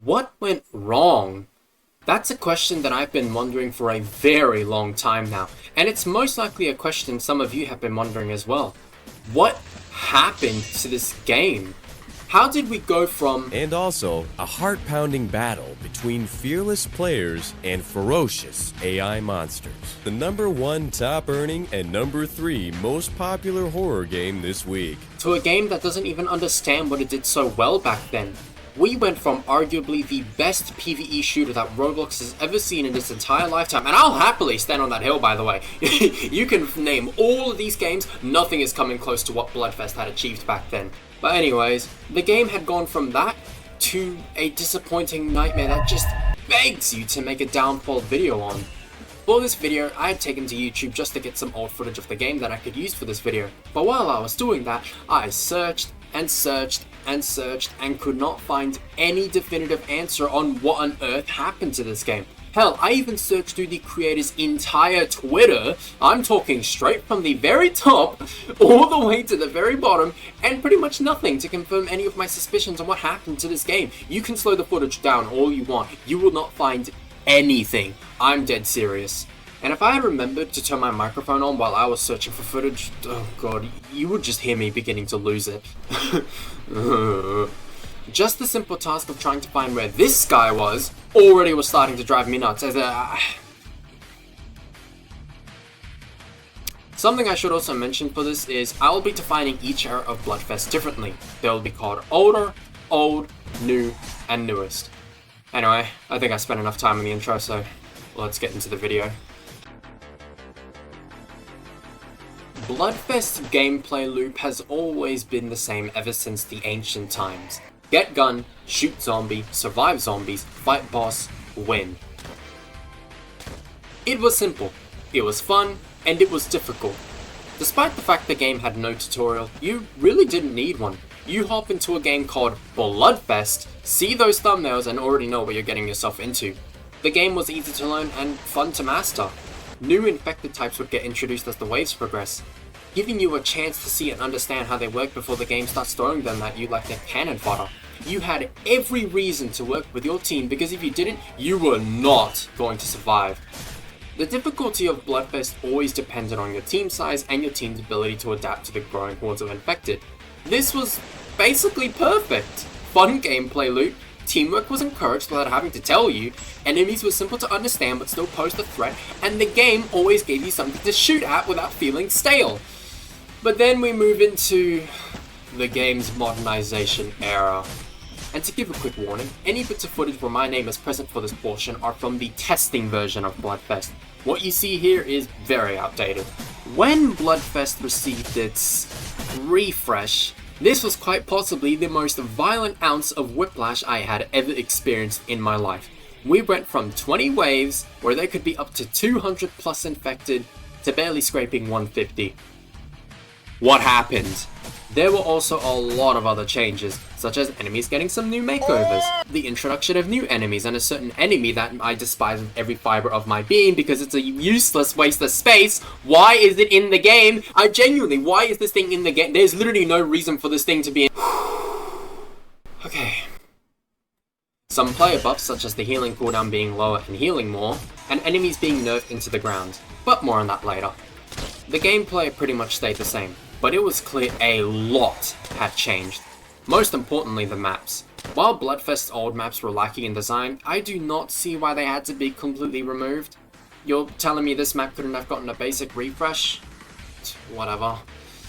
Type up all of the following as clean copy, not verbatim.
What went wrong? That's a question that I've been wondering for a very long time now, and it's most likely a question some of you have been wondering as well. What happened to this game? How did we go from... And also, a heart-pounding battle between fearless players and ferocious AI monsters. The #1 top-earning and #3 most popular horror game this week. to a game that doesn't even understand what it did so well back then? We went from arguably the best PvE shooter that Roblox has ever seen in its entire lifetime, and I'll happily stand on that hill, by the way. You can name all of these games, nothing is coming close to what Bloodfest had achieved back then. But anyways, the game had gone from that to a disappointing nightmare that just begs you to make a downfall video on. For this video, I had taken to YouTube just to get some old footage of the game that I could use for this video. But while I was doing that, I searched and searched and searched and could not find any definitive answer on what on earth happened to this game. Hell, I even searched through the creator's entire Twitter, I'm talking straight from the very top all the way to the very bottom, and pretty much nothing to confirm any of my suspicions on what happened to this game. You can slow the footage down all you want, you will not find anything. I'm dead serious. And if I had remembered to turn my microphone on while I was searching for footage, oh god, you would just hear me beginning to lose it. Just the simple task of trying to find where this guy was already was starting to drive me nuts. Something I should also mention for this is I will be defining each era of Bloodfest differently. They will be called older, old, new, and newest. Anyway, I think I spent enough time in the intro, so let's get into the video. Bloodfest's gameplay loop has always been the same ever since the ancient times. Get gun, shoot zombie, survive zombies, fight boss, win. It was simple, it was fun, and it was difficult. Despite the fact the game had no tutorial, you really didn't need one. You hop into a game called Bloodfest, see those thumbnails and already know what you're getting yourself into. The game was easy to learn and fun to master. New infected types would get introduced as the waves progress, giving you a chance to see and understand how they work before the game starts throwing them at you like they're cannon fodder. You had every reason to work with your team because if you didn't, you were not going to survive. The difficulty of Bloodfest always depended on your team size and your team's ability to adapt to the growing hordes of infected. This was basically perfect. Fun gameplay loop, teamwork was encouraged without having to tell you, enemies were simple to understand but still posed a threat, and the game always gave you something to shoot at without feeling stale. But then we move into the game's modernization era. And to give a quick warning, any bits of footage where my name is present for this portion are from the testing version of Bloodfest. What you see here is very outdated. When Bloodfest received its refresh, this was quite possibly the most violent ounce of whiplash I had ever experienced in my life. We went from 20 waves, where there could be up to 200 plus infected, to barely scraping 150. What happened? There were also a lot of other changes, such as enemies getting some new makeovers, the introduction of new enemies, and a certain enemy that I despise with every fiber of my being because it's a useless waste of space. Why is it in the game? Why is this thing in the game? There's literally no reason for this thing to be in. Okay. Some player buffs, such as the healing cooldown being lower and healing more, and enemies being nerfed into the ground, but more on that later. The gameplay pretty much stayed the same, but it was clear a lot had changed. Most importantly, the maps. While Bloodfest's old maps were lacking in design, I do not see why they had to be completely removed. You're telling me this map couldn't have gotten a basic refresh? Whatever.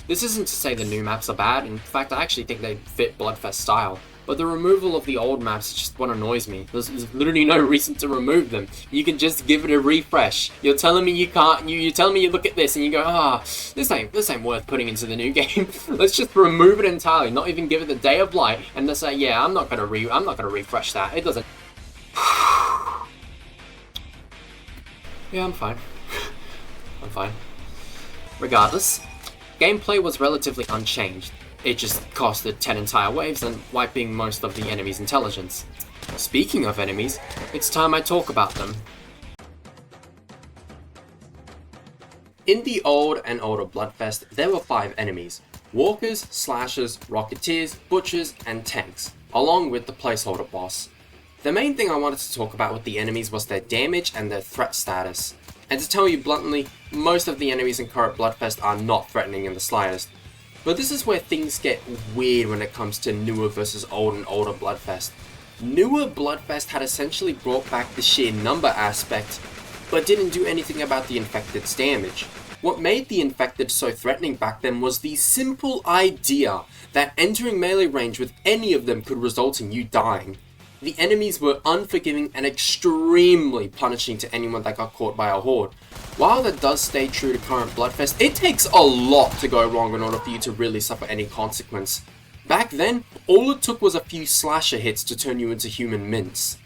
This isn't to say the new maps are bad, in fact I actually think they fit Bloodfest style. But the removal of the old maps is just what annoys me. There's literally no reason to remove them. You can just give it a refresh. You're telling me you can't, you're telling me you look at this and you go, this ain't worth putting into the new game. Let's just remove it entirely, not even give it the day of light, and just say, yeah, I'm not gonna refresh that. It doesn't. Yeah, I'm fine. I'm fine. Regardless, gameplay was relatively unchanged. It just costed 10 entire waves and wiping most of the enemy's intelligence. Speaking of enemies, it's time I talk about them. In the old and older Bloodfest, there were 5 enemies: walkers, slashers, rocketeers, butchers, and tanks, along with the placeholder boss. The main thing I wanted to talk about with the enemies was their damage and their threat status. And to tell you bluntly, most of the enemies in current Bloodfest are not threatening in the slightest. But this is where things get weird when it comes to newer versus old and older Bloodfest. Newer Bloodfest had essentially brought back the sheer number aspect, but didn't do anything about the infected's damage. What made the infected so threatening back then was the simple idea that entering melee range with any of them could result in you dying. The enemies were unforgiving and extremely punishing to anyone that got caught by a horde. While that does stay true to current Bloodfest, it takes a lot to go wrong in order for you to really suffer any consequence. Back then, all it took was a few slasher hits to turn you into human mince.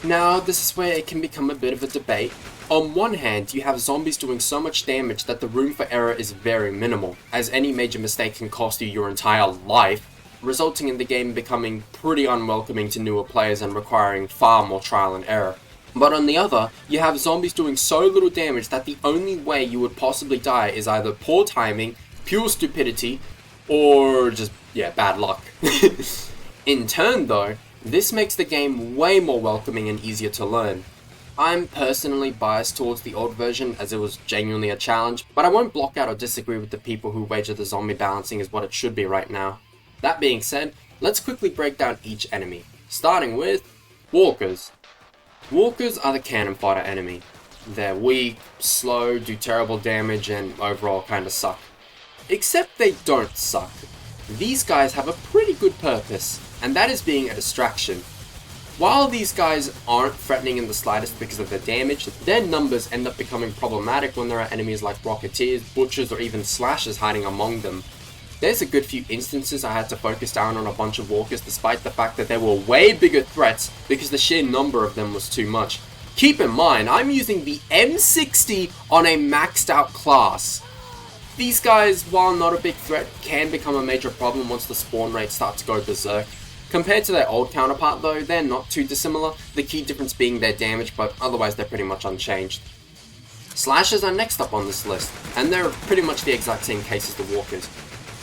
Now, this is where it can become a bit of a debate. On one hand, you have zombies doing so much damage that the room for error is very minimal, as any major mistake can cost you your entire life, resulting in the game becoming pretty unwelcoming to newer players and requiring far more trial and error. But on the other, you have zombies doing so little damage that the only way you would possibly die is either poor timing, pure stupidity, or just, bad luck. In turn though, this makes the game way more welcoming and easier to learn. I'm personally biased towards the old version as it was genuinely a challenge, but I won't block out or disagree with the people who wager the zombie balancing is what it should be right now. That being said, let's quickly break down each enemy, starting with walkers. Walkers are the cannon fodder enemy. They're weak, slow, do terrible damage, and overall kinda suck. Except they don't suck. These guys have a pretty good purpose, and that is being a distraction. While these guys aren't threatening in the slightest because of their damage, their numbers end up becoming problematic when there are enemies like Rocketeers, Butchers, or even Slashers hiding among them. There's a good few instances I had to focus down on a bunch of walkers despite the fact that there were way bigger threats because the sheer number of them was too much. Keep in mind, I'm using the M60 on a maxed out class. These guys, while not a big threat, can become a major problem once the spawn rates start to go berserk. Compared to their old counterpart though, they're not too dissimilar, the key difference being their damage, but otherwise they're pretty much unchanged. Slashers are next up on this list, and they're pretty much the exact same case as the walkers.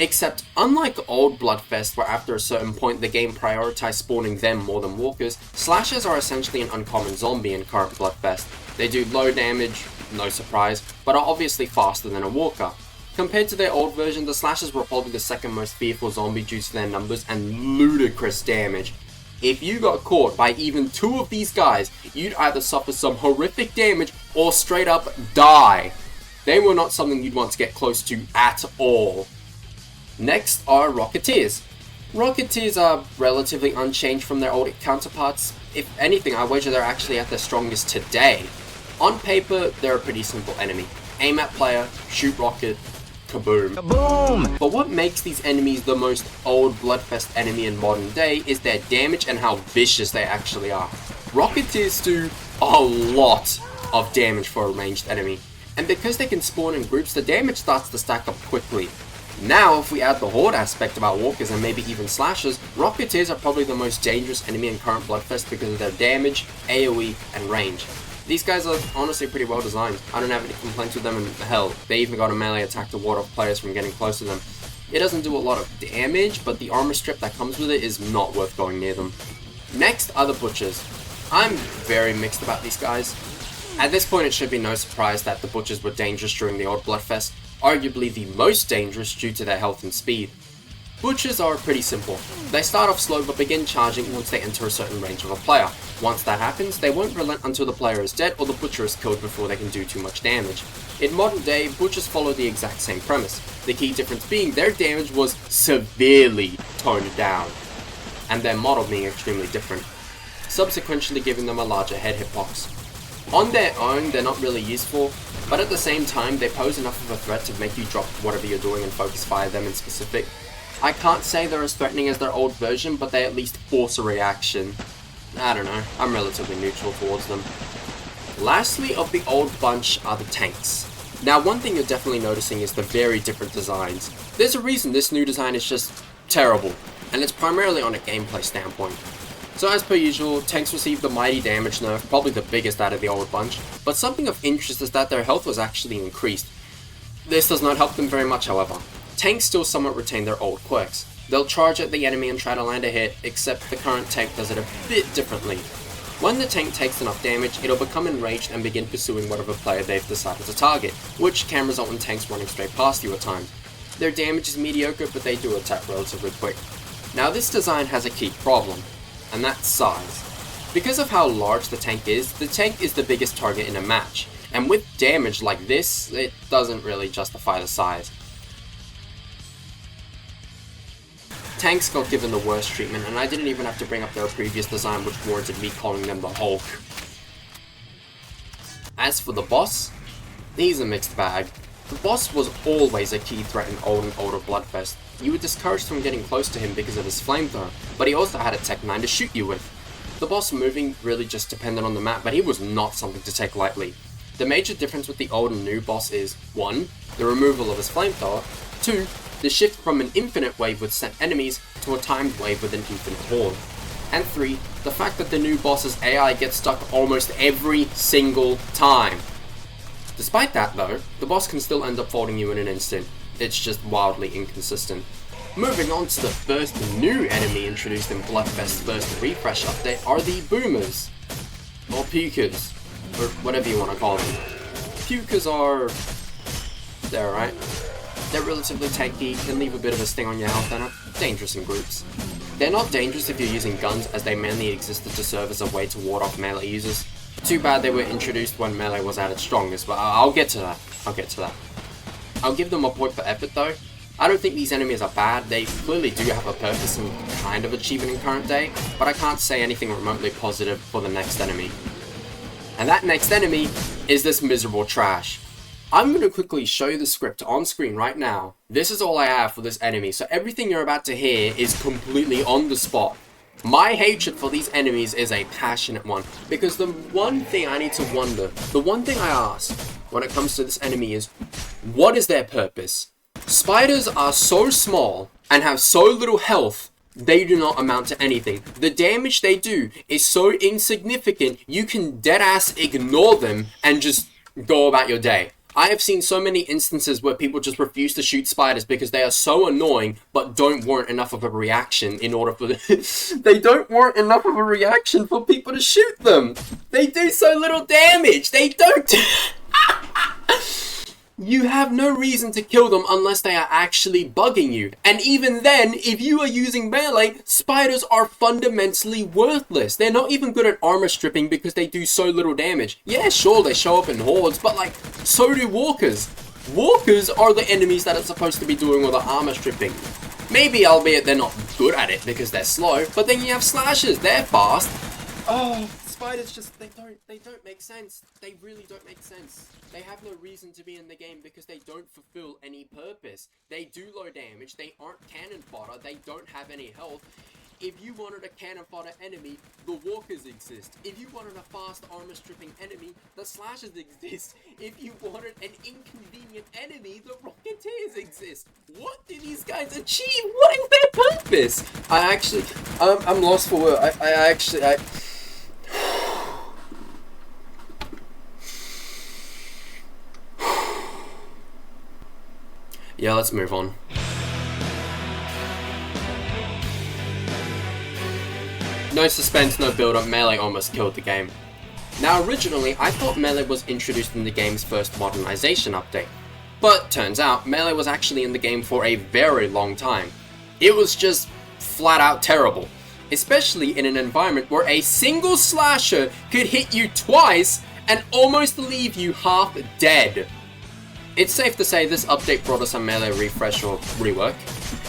Except, unlike old Bloodfest where after a certain point the game prioritized spawning them more than walkers, slashers are essentially an uncommon zombie in current Bloodfest. They do low damage, no surprise, but are obviously faster than a walker. Compared to their old version, the slashers were probably the second most fearful zombie due to their numbers and ludicrous damage. If you got caught by even two of these guys, you'd either suffer some horrific damage or straight up die. They were not something you'd want to get close to at all. Next are Rocketeers. Rocketeers are relatively unchanged from their old counterparts. If anything, I wager they're actually at their strongest today. On paper, they're a pretty simple enemy. Aim at player, shoot rocket, kaboom. Kaboom! But what makes these enemies the most old Bloodfest enemy in modern day is their damage and how vicious they actually are. Rocketeers do a lot of damage for a ranged enemy, and because they can spawn in groups, the damage starts to stack up quickly. Now, if we add the horde aspect about walkers and maybe even slashers, Rocketeers are probably the most dangerous enemy in current Bloodfest because of their damage, AoE, and range. These guys are honestly pretty well designed. I don't have any complaints with them, and hell, they even got a melee attack to ward off players from getting close to them. It doesn't do a lot of damage, but the armor strip that comes with it is not worth going near them. Next are the Butchers. I'm very mixed about these guys. At this point, it should be no surprise that the Butchers were dangerous during the old Bloodfest, arguably the most dangerous due to their health and speed. Butchers are pretty simple. They start off slow but begin charging once they enter a certain range of a player. Once that happens, they won't relent until the player is dead or the Butcher is killed before they can do too much damage. In modern day, Butchers follow the exact same premise, the key difference being their damage was severely toned down, and their model being extremely different, subsequently giving them a larger head hitbox. On their own, they're not really useful, but at the same time, they pose enough of a threat to make you drop whatever you're doing and focus fire them in specific. I can't say they're as threatening as their old version, but they at least force a reaction. I don't know, I'm relatively neutral towards them. Lastly of the old bunch are the tanks. Now one thing you're definitely noticing is the very different designs. There's a reason this new design is just terrible, and it's primarily on a gameplay standpoint. So as per usual, tanks received the mighty damage nerf, probably the biggest out of the old bunch, but something of interest is that their health was actually increased. This does not help them very much however. Tanks still somewhat retain their old quirks. They'll charge at the enemy and try to land a hit, except the current tank does it a bit differently. When the tank takes enough damage, it'll become enraged and begin pursuing whatever player they've decided to target, which can result in tanks running straight past you at times. Their damage is mediocre, but they do attack relatively quick. Now this design has a key problem, and that's size. Because of how large the tank is the biggest target in a match, and with damage like this, it doesn't really justify the size. Tanks got given the worst treatment, and I didn't even have to bring up their previous design, which warranted me calling them the Hulk. As for the boss, he's a mixed bag. The boss was always a key threat in old and older Bloodfest. You were discouraged from getting close to him because of his flamethrower, but he also had a Tech 9 to shoot you with. The boss moving really just depended on the map, but he was not something to take lightly. The major difference with the old and new boss is 1. The removal of his flamethrower, 2. The shift from an infinite wave with set enemies to a timed wave with an infinite horde, and 3. The fact that the new boss's AI gets stuck almost every single time. Despite that though, the boss can still end up folding you in an instant. It's just wildly inconsistent. Moving on to the first new enemy introduced in Bloodfest's first refresh update are the boomers, or pukers, or whatever you want to call them. Pukers are... they're alright. They're relatively tanky, can leave a bit of a sting on your health, and are dangerous in groups. They're not dangerous if you're using guns, as they mainly existed to serve as a way to ward off melee users. Too bad they were introduced when melee was at its strongest, but I'll get to that. I'll give them a point for effort though. I don't think these enemies are bad, they clearly do have a purpose and kind of achievement in current day, but I can't say anything remotely positive for the next enemy. And that next enemy is this miserable trash. I'm going to quickly show you the script on screen right now. This is all I have for this enemy, so everything you're about to hear is completely on the spot. My hatred for these enemies is a passionate one, because the one thing I need to wonder, the one thing I ask when it comes to this enemy is, what is their purpose? Spiders are so small and have so little health, they do not amount to anything. The damage they do is so insignificant, you can deadass ignore them and just go about your day. I have seen so many instances where people just refuse to shoot spiders because they are so annoying, but don't warrant enough of a reaction in order for they don't warrant enough of a reaction for people to shoot them. They do so little damage. They don't. You have no reason to kill them unless they are actually bugging you. And even then, if you are using melee, spiders are fundamentally worthless. They're not even good at armor stripping because they do so little damage. Yeah, sure, they show up in hordes, but like, so do walkers. Walkers are the enemies that are supposed to be doing all the armor stripping. Maybe, albeit they're not good at it because they're slow, but then you have slashers, they're fast. Oh, spiders just, they don't make sense. They really don't make sense. They have no reason to be in the game because they don't fulfill any purpose. They do low damage, they aren't cannon fodder, they don't have any health. If you wanted a cannon fodder enemy, the walkers exist. If you wanted a fast armor stripping enemy, the slashers exist. If you wanted an inconvenient enemy, the rocketeers exist. What do these guys achieve? What is their purpose? I'm lost for words. I Yeah, let's move on. No suspense, no build-up, melee almost killed the game. Now originally, I thought melee was introduced in the game's first modernization update. But turns out, melee was actually in the game for a very long time. It was just flat out terrible. Especially in an environment where a single slasher could hit you twice and almost leave you half dead. It's safe to say this update brought us a melee refresh or rework,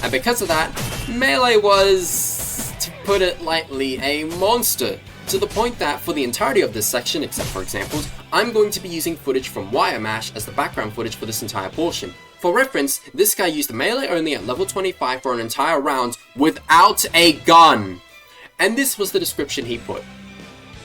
and because of that, melee was, to put it lightly, a monster, to the point that for the entirety of this section, except for examples, I'm going to be using footage from wiremash as the background footage for this entire portion. For reference, this guy used melee only at level 25 for an entire round without a gun, and this was the description he put.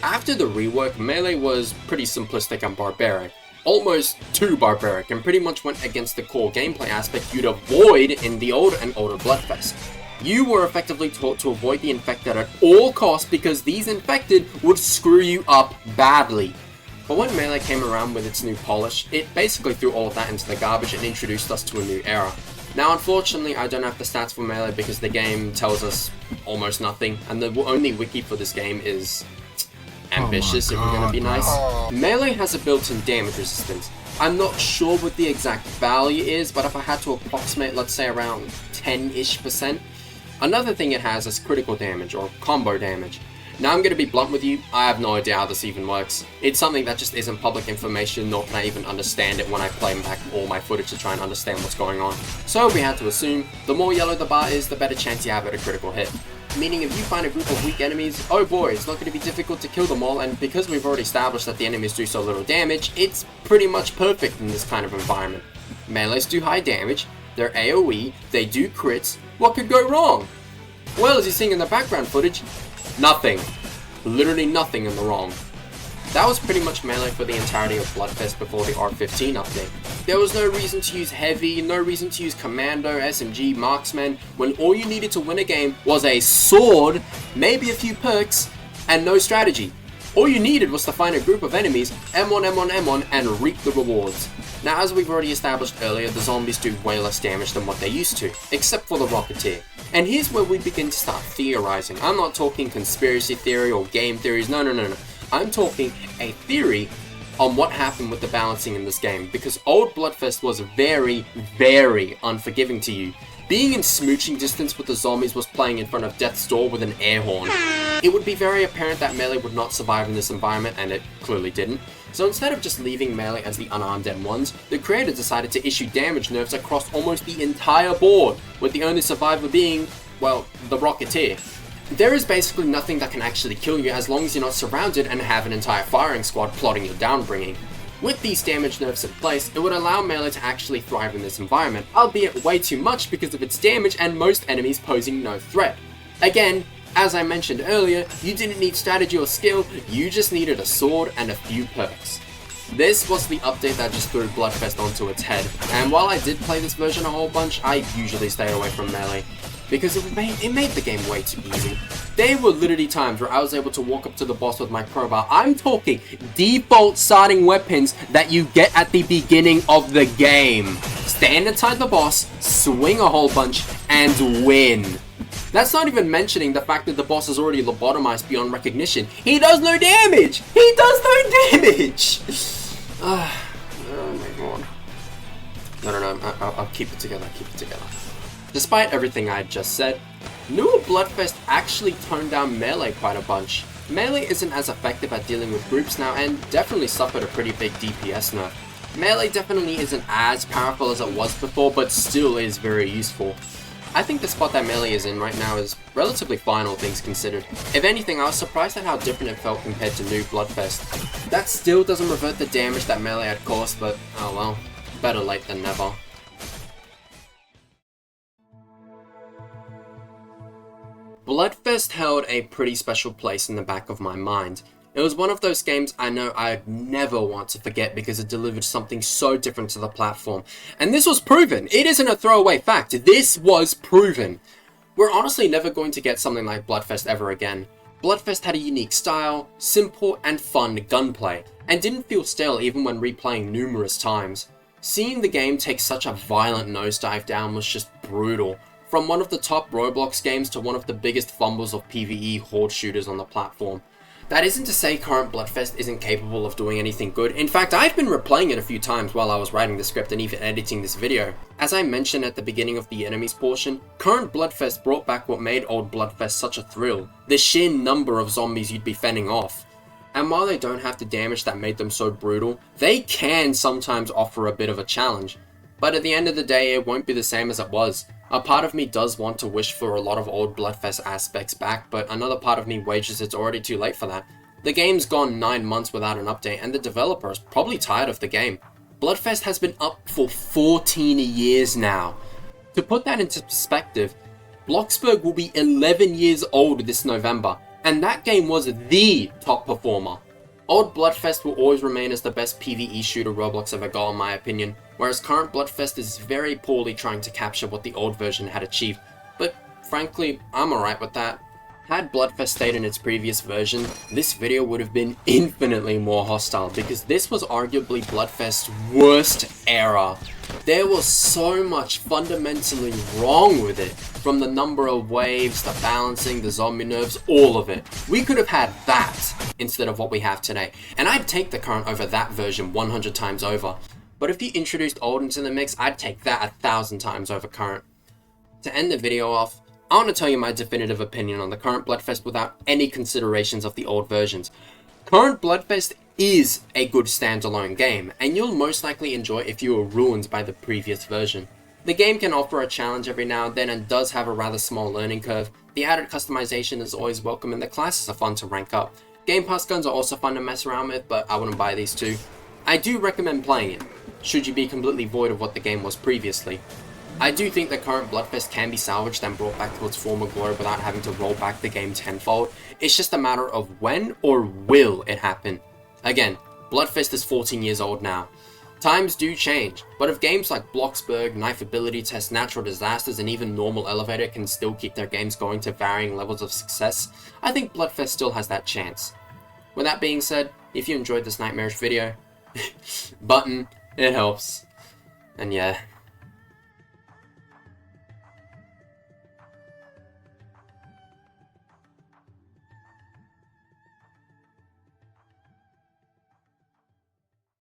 After the rework, melee was pretty simplistic and barbaric. Almost too barbaric, and pretty much went against the core gameplay aspect you'd avoid in the older and older Bloodfest. You were effectively taught to avoid the infected at all costs because these infected would screw you up badly. But when Melee came around with its new polish, it basically threw all of that into the garbage and introduced us to a new era. Now unfortunately I don't have the stats for Melee because the game tells us almost nothing, and the only wiki for this game is ambitious if we're gonna be nice. Melee has a built-in damage resistance. I'm not sure what the exact value is, but if I had to approximate, let's say around 10-ish%. Another thing it has is critical damage, or combo damage. Now I'm going to be blunt with you, I have no idea how this even works. It's something that just isn't public information, nor can I even understand it when I play back all my footage to try and understand what's going on. So we had to assume, the more yellow the bar is, the better chance you have at a critical hit. Meaning if you find a group of weak enemies, oh boy, it's not going to be difficult to kill them all, and because we've already established that the enemies do so little damage, it's pretty much perfect in this kind of environment. Melees do high damage, they're AoE, they do crits, what could go wrong? Well, as you're seeing in the background footage, nothing. Literally nothing in the wrong. That was pretty much Melee for the entirety of Bloodfest before the R15 update. There was no reason to use Heavy, no reason to use Commando, SMG, Marksman, when all you needed to win a game was a sword, maybe a few perks, and no strategy. All you needed was to find a group of enemies, M1, M1, M1, and reap the rewards. Now, as we've already established earlier, the zombies do way less damage than what they used to, except for the Rocketeer. And here's where we begin to start theorizing. I'm not talking conspiracy theory or game theories, no. I'm talking a theory on what happened with the balancing in this game, because old Bloodfest was very, very unforgiving to you. Being in smooching distance with the zombies was playing in front of death's door with an air horn. It would be very apparent that Melee would not survive in this environment, and it clearly didn't. So instead of just leaving Melee as the unarmed M1s, the creator decided to issue damage nerfs across almost the entire board, with the only survivor being, well, the Rocketeer. There is basically nothing that can actually kill you as long as you're not surrounded and have an entire firing squad plotting your downbringing. With these damage nerfs in place, it would allow Melee to actually thrive in this environment, albeit way too much because of its damage and most enemies posing no threat. Again, as I mentioned earlier, you didn't need strategy or skill, you just needed a sword and a few perks. This was the update that just threw Bloodfest onto its head, and while I did play this version a whole bunch, I usually stay away from Melee, because it made the game way too easy. There were literally times where I was able to walk up to the boss with my crowbar. I'm talking default starting weapons that you get at the beginning of the game. Stand inside the boss, swing a whole bunch, and win. That's not even mentioning the fact that the boss is already lobotomized beyond recognition. He does no damage! He does no damage! Oh my god. No, I'll keep it together, Despite everything I just said, newer Bloodfest actually toned down Melee quite a bunch. Melee isn't as effective at dealing with groups now and definitely suffered a pretty big DPS nerf. Melee definitely isn't as powerful as it was before, but still is very useful. I think the spot that Melee is in right now is relatively fine, all things considered. If anything, I was surprised at how different it felt compared to new Bloodfest. That still doesn't revert the damage that Melee had caused, but oh well, better late than never. Bloodfest held a pretty special place in the back of my mind. It was one of those games I know I'd never want to forget because it delivered something so different to the platform. And this was proven! It isn't a throwaway fact, this was proven! We're honestly never going to get something like Bloodfest ever again. Bloodfest had a unique style, simple and fun gunplay, and didn't feel stale even when replaying numerous times. Seeing the game take such a violent nosedive down was just brutal. From one of the top Roblox games to one of the biggest fumbles of PvE horde shooters on the platform. That isn't to say current Bloodfest isn't capable of doing anything good. In fact, I've been replaying it a few times while I was writing the script and even editing this video. As I mentioned at the beginning of the enemies portion, current Bloodfest brought back what made old Bloodfest such a thrill. The sheer number of zombies you'd be fending off. And while they don't have the damage that made them so brutal, they can sometimes offer a bit of a challenge. But at the end of the day, it won't be the same as it was. A part of me does want to wish for a lot of old Bloodfest aspects back, but another part of me wagers it's already too late for that. The game's gone 9 months without an update, and the developer is probably tired of the game. Bloodfest has been up for 14 years now. To put that into perspective, Bloxburg will be 11 years old this November, and that game was the top performer. Old Bloodfest will always remain as the best PvE shooter Roblox ever got in my opinion, whereas current Bloodfest is very poorly trying to capture what the old version had achieved, but frankly, I'm alright with that. Had Bloodfest stayed in its previous version, this video would have been infinitely more hostile because this was arguably Bloodfest's worst era. There was so much fundamentally wrong with it, from the number of waves, the balancing, the zombie nerfs, all of it. We could have had that instead of what we have today, and I'd take the current over that version 100 times over. But if you introduced old into the mix, I'd take that 1,000 times over current. To end the video off, I want to tell you my definitive opinion on the current Bloodfest without any considerations of the old versions. Current Bloodfest is a good standalone game, and you'll most likely enjoy if you were ruined by the previous version. The game can offer a challenge every now and then and does have a rather small learning curve. The added customization is always welcome and the classes are fun to rank up. Game Pass guns are also fun to mess around with, but I wouldn't buy these two. I do recommend playing it, should you be completely void of what the game was previously. I do think that current Bloodfest can be salvaged and brought back to its former glory without having to roll back the game tenfold. It's just a matter of when or will it happen. Again, Bloodfest is 14 years old now. Times do change, but if games like Bloxburg, Knife Ability Test, Natural Disasters, and even Normal Elevator can still keep their games going to varying levels of success, I think Bloodfest still has that chance. With that being said, if you enjoyed this nightmarish video, button, it helps. And yeah.